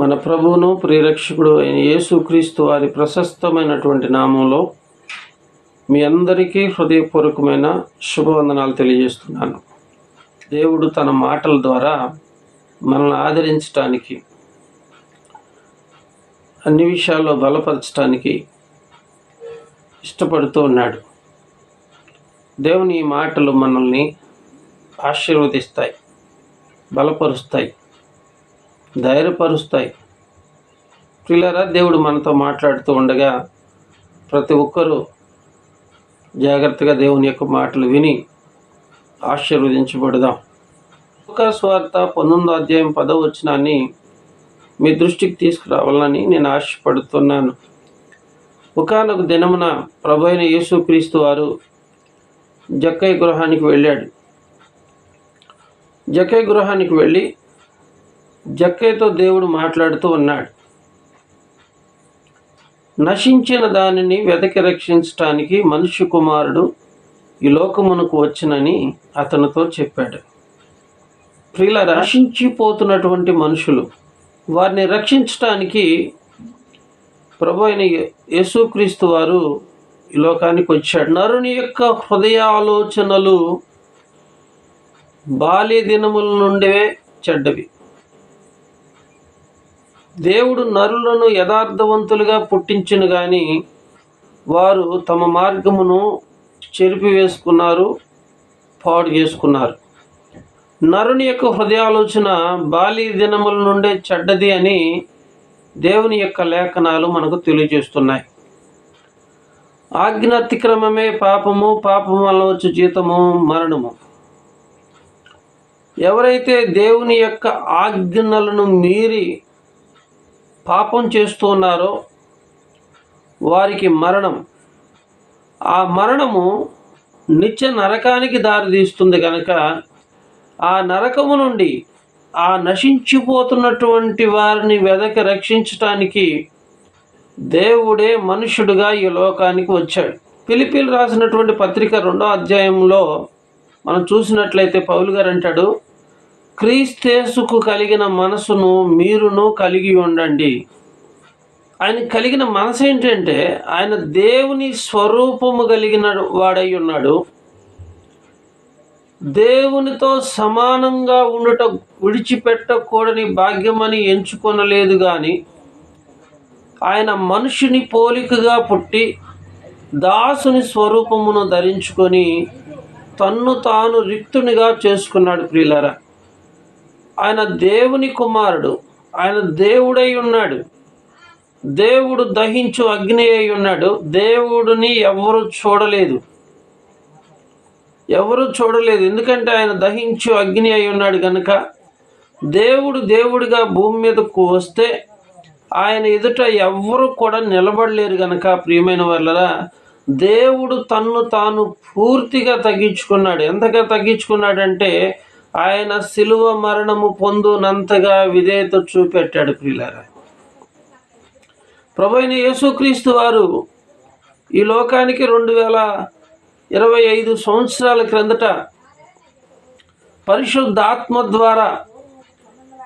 మన ప్రభువును ప్రియరక్షకుడు అయిన యేసుక్రీస్తు వారి ప్రశస్తమైనటువంటి నామంలో మీ అందరికీ హృదయపూర్వకమైన శుభవందనాలు తెలియజేస్తున్నాను. దేవుడు తన మాటల ద్వారా మనల్ని ఆదరించడానికి, అన్ని విషయాల్లో బలపరచడానికి ఇష్టపడుతూ ఉన్నాడు. దేవుని ఈ మాటలు మనల్ని ఆశీర్వదిస్తాయి, బలపరుస్తాయి, ధైర్యపరుస్తాయి. ప్రియులారా, దేవుడు మనతో మాట్లాడుతూ ఉండగా ప్రతి ఒక్కరూ జాగ్రత్తగా దేవుని యొక్క మాటలు విని ఆశీర్వదించబడదాం. లూకా సువార్త 19వ అధ్యాయం 10వ వచనాన్ని మీ దృష్టికి తీసుకురావాలని నేను ఆశపడుతున్నాను. ఒకానొక దినమున ప్రభువైన యేసుక్రీస్తు వారు జక్కయ్య గృహానికి వెళ్ళాడు. జక్కయ్య గృహానికి వెళ్ళి జక్కయ్యతో దేవుడు మాట్లాడుతూ ఉన్నాడు. నశించిన దానిని వెతకి రక్షించటానికి మనుష్య కుమారుడు ఈ లోకమునకు వచ్చునని అతనితో చెప్పాడు. ప్రియులారా, నశించిపోతున్నటువంటి మనుషులు, వారిని రక్షించటానికి ప్రభు అయిన యేసుక్రీస్తు వారు ఈ లోకానికి వచ్చాడు. నరుని యొక్క హృదయ ఆలోచనలు బాల్య దినముల నుండే చెడ్డవి. దేవుడు నరులను యథార్థవంతులుగా పుట్టించును గాని వారు తమ మార్గమును చెరిపివేసుకున్నారు, పాడు చేసుకున్నారు. నరుని యొక్క హృదయాలోచన బాల్య దినముల నుండే చెడ్డది అని దేవుని యొక్క లేఖనాలు మనకు తెలియజేస్తున్నాయి. ఆజ్ఞ అతిక్రమమే పాపము, పాపము వలన వచ్చు జీతము మరణము. ఎవరైతే దేవుని యొక్క ఆజ్ఞలను మీరి పాపం చేస్తూ ఉన్నారో వారికి మరణం. ఆ మరణము నిత్య నరకానికి దారితీస్తుంది కనుక ఆ నరకము నుండి ఆ నశించిపోతున్నటువంటి వారిని వెదకి రక్షించటానికి దేవుడే మనుషుడుగా ఈ లోకానికి వచ్చాడు. ఫిలిప్పీలు రాసినటువంటి పత్రిక 2వ అధ్యాయంలో మనం చూసినట్లయితే పౌలు గారు అంటాడు, క్రీస్తేసుకు కలిగిన మనసును మీరును కలిగి ఉండండి. ఆయన కలిగిన మనసు ఏంటంటే ఆయన దేవుని స్వరూపము కలిగిన వాడై ఉన్నాడు. దేవునితో సమానంగా ఉండుట విడిచిపెట్టకూడని భాగ్యమని ఎంచుకొనలేదు కానీ ఆయన మనుషుని పోలికగా పుట్టి దాసుని స్వరూపమును ధరించుకొని తన్ను తాను రిక్తునిగా చేసుకున్నాడు. ప్రియులారా, ఆయన దేవుని కుమారుడు, ఆయన దేవుడై ఉన్నాడు. దేవుడు దహించు అగ్ని అయి ఉన్నాడు. దేవుడిని ఎవరు చూడలేదు. ఎందుకంటే ఆయన దహించు అగ్ని అయి ఉన్నాడు కనుక దేవుడు దేవుడిగా భూమి మీదకు వస్తే ఆయన ఎదుట ఎవ్వరు కూడా నిలబడలేరు కనుక ప్రియమైన వాళ్ళరా, దేవుడు తన్ను తాను పూర్తిగా తగ్గించుకున్నాడు. ఎంతగా తగ్గించుకున్నాడంటే ఆయన శిలువ మరణము పొందునంతగా విధేయత చూపెట్టాడు. ప్రియులారా, ప్రభువైన యేసుక్రీస్తు వారు ఈ లోకానికి 2025 సంవత్సరాల క్రిందట పరిశుద్ధాత్మ ద్వారా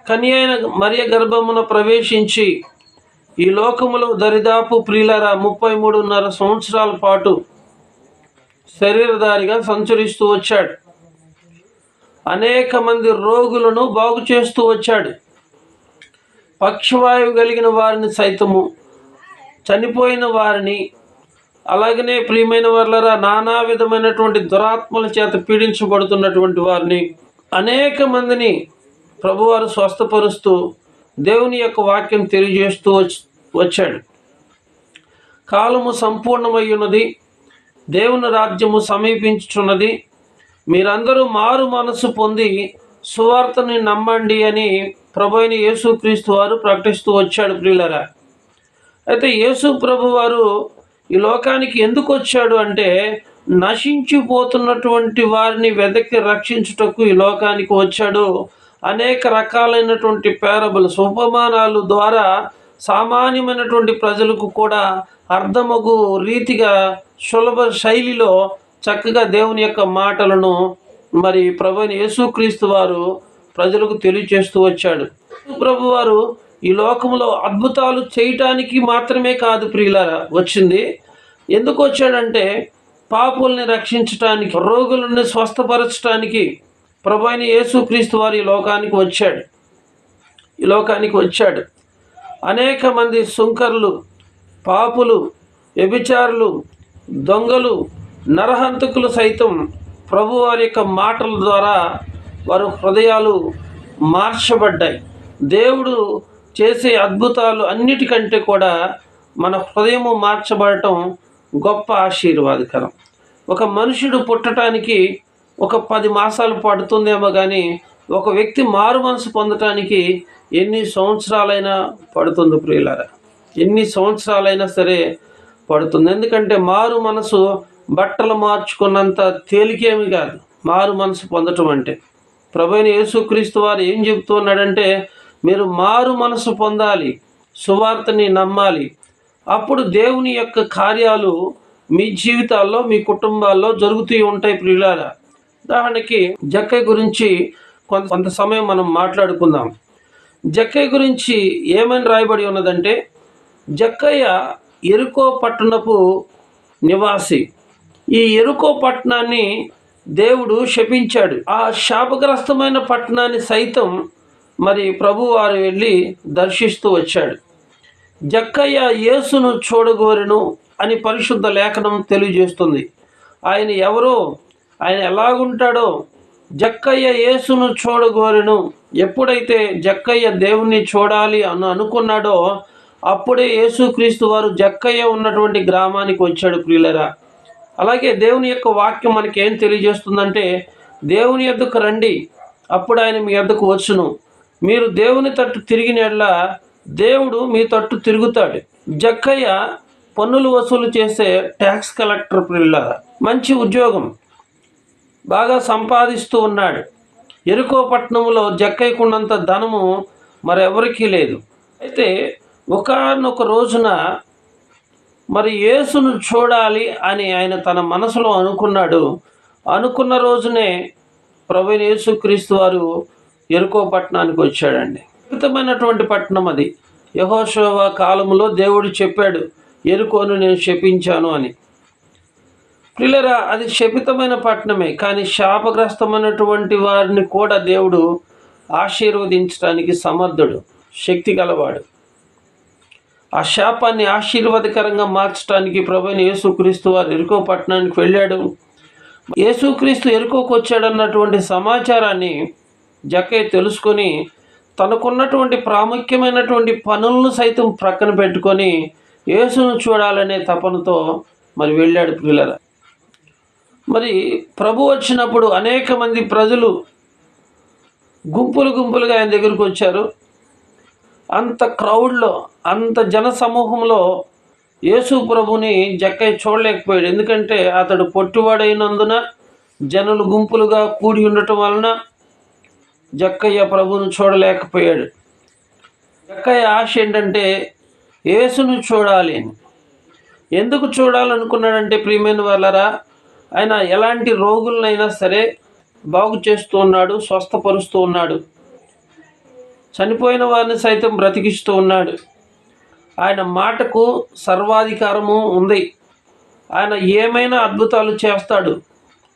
కన్యైన మరియ గర్భమున ప్రవేశించి ఈ లోకములో దరిదాపు ప్రియులారా 33.5 సంవత్సరాల పాటు శరీరధారిగా సంచరిస్తూ వచ్చాడు. అనేక మంది రోగులను బాగు చేస్తూ వచ్చాడు. పక్షవాయువు కలిగిన వారిని సైతము, చనిపోయిన వారిని, అలాగనే ప్రియమైన వాళ్ళరా నానా విధమైనటువంటి దురాత్మల చేత పీడించబడుతున్నటువంటి వారిని, అనేక మందిని ప్రభువారు స్వస్థపరుస్తూ దేవుని యొక్క వాక్యం తెలియజేస్తూ వచ్చాడు. కాలము సంపూర్ణమై ఉన్నది, దేవుని రాజ్యము సమీపించుచున్నది, మీరందరూ మారు మనసు పొంది సువార్తని నమ్మండి అని ప్రభువైన యేసుక్రీస్తు వారు ప్రకటిస్తూ వచ్చాడు. ప్రియులారా, అయితే యేసు ప్రభు వారు ఈ లోకానికి ఎందుకు వచ్చాడు అంటే నశించిపోతున్నటువంటి వారిని వెదకి రక్షించుటకు ఈ లోకానికి వచ్చాడు. అనేక రకాలైనటువంటి పారబుల్స్, ఉపమానాలు ద్వారా సామాన్యమైనటువంటి ప్రజలకు కూడా అర్థమగు రీతిగా సులభ శైలిలో చక్కగా దేవుని యొక్క మాటలను ప్రభువైన యేసుక్రీస్తు వారు ప్రజలకు తెలియచేస్తూ వచ్చాడు. ప్రభువారు ఈ లోకంలో అద్భుతాలు చేయటానికి మాత్రమే కాదు ప్రియులారా వచ్చింది. ఎందుకు వచ్చాడంటే పాపుల్ని రక్షించటానికి, రోగులను స్వస్థపరచటానికి ప్రభు అయిన యేసుక్రీస్తు వారు ఈ లోకానికి వచ్చాడు. అనేక మంది సుంకర్లు, పాపులు, వ్యభిచారులు, దొంగలు, నరహంతకులు సైతం ప్రభు వారి యొక్క మాటల ద్వారా వారి హృదయాలు మార్చబడ్డాయి. దేవుడు చేసే అద్భుతాలు అన్నిటికంటే కూడా మన హృదయము మార్చబడటం గొప్ప ఆశీర్వాదకరం. ఒక మనుషుడు పుట్టడానికి ఒక 10 మాసాలు పడుతుందేమో కానీ ఒక వ్యక్తి మారు మనసు పొందటానికి ఎన్ని సంవత్సరాలైనా పడుతుంది ప్రియులారా, ఎన్ని సంవత్సరాలైనా సరే పడుతుంది. ఎందుకంటే మారు మనసు బట్టలు మార్చుకున్నంత తేలికేమి కాదు మారు మనసు పొందటం అంటే. ప్రభువైన యేసుక్రీస్తు వారు ఏం చెబుతున్నాడంటే, మీరు మారు మనసు పొందాలి, సువార్తని నమ్మాలి, అప్పుడు దేవుని యొక్క కార్యాలు మీ జీవితాల్లో, మీ కుటుంబాల్లో జరుగుతూ ఉంటాయి ప్రియులారా. ఉదాహరణకి జక్కయ్య గురించి కొంత సమయం మనం మాట్లాడుకుందాం. జక్కయ్య గురించి ఏమని రాయబడి ఉన్నదంటే, జక్కయ్య యెరికో పట్టణపు నివాసి. ఈ యెరికో పట్టణాన్ని దేవుడు శపించాడు. ఆ శాపగ్రస్తమైన పట్టణాన్ని సైతం మరి ప్రభువారు వెళ్ళి దర్శిస్తూ వచ్చాడు. జక్కయ్య యేసును చూడగోరెను అని పరిశుద్ధ లేఖనం తెలియజేస్తుంది. ఆయన ఎవరో, ఆయన ఎలాగుంటాడో, జక్కయ్య యేసును చూడగోరెను. ఎప్పుడైతే జక్కయ్య దేవుణ్ణి చూడాలి అని అనుకున్నాడో అప్పుడే యేసుక్రీస్తు వారు జక్కయ్య ఉన్నటువంటి గ్రామానికి వచ్చాడు ప్రియులరా. అలాగే దేవుని యొక్క వాక్యం మనకి ఏం తెలియజేస్తుందంటే, దేవుని యొద్దకు రండి, అప్పుడు ఆయన మీ యొద్దకు వచ్చును. మీరు దేవుని తట్టు తిరిగినట్లా దేవుడు మీ తట్టు తిరుగుతాడు. జక్కయ్య పన్నులు వసూలు చేసే ట్యాక్స్ కలెక్టర్ ప్రియులరా. మంచి ఉద్యోగం, బాగా సంపాదిస్తూ ఉన్నాడు. యెరికో పట్టణంలో జక్కయ్యకున్నంత ధనము మరెవరికీ లేదు. అయితే ఒకానొక రోజున మరి యేసును చూడాలి అని ఆయన తన మనసులో అనుకున్నాడు. అనుకున్న రోజునే ప్రభువైన యేసుక్రీస్తు వారు యెరికో పట్టణానికి వచ్చాడండి. అద్భుతమైనటువంటి పట్టణం అది. యెహోషువ కాలంలో దేవుడు చెప్పాడు, యెరికోను నేను శపించాను అని. ప్రియులారా, అది శపితమైన పట్టణమే, కానీ శాపగ్రస్తమైనటువంటి వారిని కూడా దేవుడు ఆశీర్వదించడానికి సమర్థుడు, శక్తి గలవాడు. ఆ శాపాన్ని ఆశీర్వాదకరంగా మార్చడానికి ప్రభువైన యేసుక్రీస్తు వారు యెరికో పట్టణానికి వెళ్ళాడు. యేసుక్రీస్తు యెరికోకు వచ్చాడన్నటువంటి సమాచారాన్ని జక్కయ్య తెలుసుకొని తనకున్నటువంటి ప్రాముఖ్యమైనటువంటి పనులను సైతం ప్రక్కన పెట్టుకొని యేసును చూడాలనే తపనతో మరి వెళ్ళాడు ప్రియులారా. మరి ప్రభు వచ్చినప్పుడు అనేక మంది ప్రజలు గుంపులుగా ఆయన దగ్గరికి వచ్చారు. అంత క్రౌడ్లో, అంత జన సమూహంలో యేసు ప్రభుని జక్కయ్య చూడలేకపోయాడు. ఎందుకంటే అతడు పొట్టివాడైనందున, జనులు గుంపులుగా కూడి ఉండటం వలన జక్కయ్య ప్రభువును చూడలేకపోయాడు. జక్కయ్య ఆశ ఏంటంటే యేసును చూడాలి అని. ఎందుకు చూడాలనుకున్నాడంటే ప్రియమైన వాళ్ళరా, ఆయన ఎలాంటి రోగులనైనా సరే బాగు చేస్తూ ఉన్నాడు, స్వస్థపరుస్తూ ఉన్నాడు, చనిపోయిన వారిని సైతం బ్రతికిస్తూ ఉన్నాడు. ఆయన మాటకు సర్వాధికారము ఉంది. ఆయన ఏమైనా అద్భుతాలు చేస్తాడు.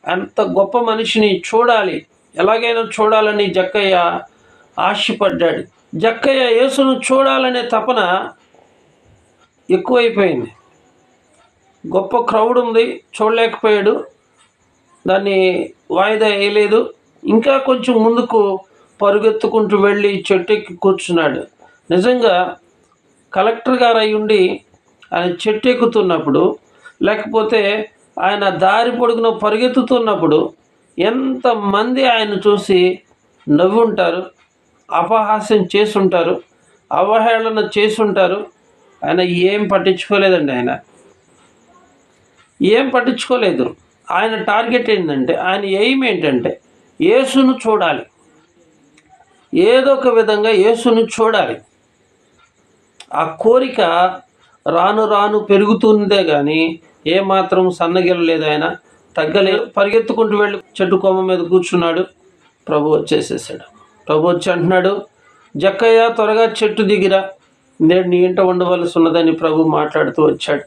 అంత గొప్ప మనిషిని చూడాలి, ఎలాగైనా చూడాలని జక్కయ్య ఆశపడ్డాడు. జక్కయ్య యేసును చూడాలనే తపన ఎక్కువైపోయింది. గొప్ప క్రౌడ్ ఉంది, చూడలేకపోయాడు, దాన్ని వాయిదా వేయలేదు. ఇంకా కొంచెం ముందుకు పరుగెత్తుకుంటూ వెళ్ళి చెట్టు ఎక్కి కూర్చున్నాడు. నిజంగా కలెక్టర్ గారు అయి ఉండి ఆయన చెట్టు ఎక్కుతున్నప్పుడు, లేకపోతే ఆయన దారి పొడుగున పరుగెత్తుతున్నప్పుడు ఎంతమంది ఆయన చూసి నవ్వుంటారు, అపహాస్యం చేసుంటారు, అవహేళన చేసుంటారు. ఆయన ఏం పట్టించుకోలేదండి. ఆయన ఏం పట్టించుకోలేదు. ఆయన టార్గెట్ ఏంటంటే, ఆయన ఎయిమ్ ఏంటంటే యేసును చూడాలి, ఏదో ఒక విధంగా యేసును చూడాలి. ఆ కోరిక రాను రాను పెరుగుతుందే కానీ ఏమాత్రం సన్నగిల్లలేదు. ఆయన తగ్గలేదు. పరిగెత్తుకుంటూ వెళ్ళి చెట్టు కొమ్మ మీద కూర్చున్నాడు. ప్రభు వచ్చేసేసాడు. ప్రభు వచ్చి అంటున్నాడు, జక్కయ్య త్వరగా చెట్టు దిగిరా, నేడు నీ ఇంట ఉండవలసి ఉన్నదని ప్రభు మాట్లాడుతూ వచ్చాడు.